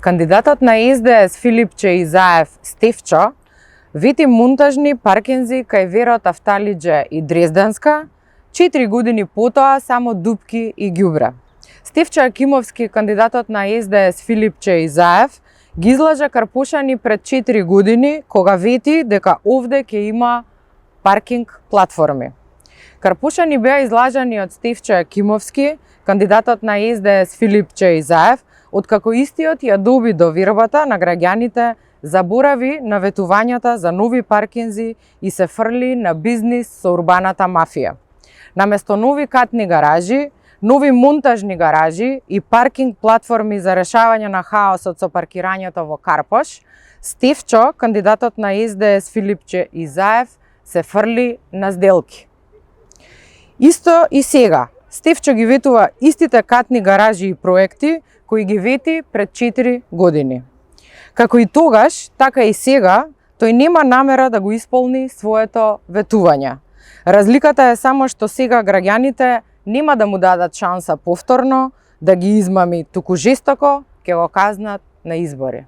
Кандидатот на СДС Филипче Изаев Стефчо вети монтажни паркинзи кај Верот Авталиџе и Дрезденска, 4 години потоа само дупки и ѓубре. Стефчо Акимовски, кандидатот на СДС Филипче Изаев, ги излажа Карпушани пред 4 години, кога вети дека овде ќе има паркинг платформи. Карпушани беа излажани од Стефчо Акимовски, кандидатот на СДС Филипче Изаев, откако истиот ја доби довербата на граѓаните, заборави на ветувањата за нови паркинзи и се фрли на бизнис со урбаната мафија. Наместо нови катни гаражи, нови монтажни гаражи и паркинг платформи за решавање на хаосот со паркирањето во Карпош, Стефчо, кандидатот на СДС Филипче Изаев, се фрли на сделки. Исто и сега, Стефчо ги ветува истите катни гаражи и проекти кои ги вети пред 4 години. Како и тогаш, така и сега, тој нема намера да го исполни своето ветување. Разликата е само што сега граѓаните нема да му дадат шанса повторно да ги измами, туку жестоко ќе го казнат на избори.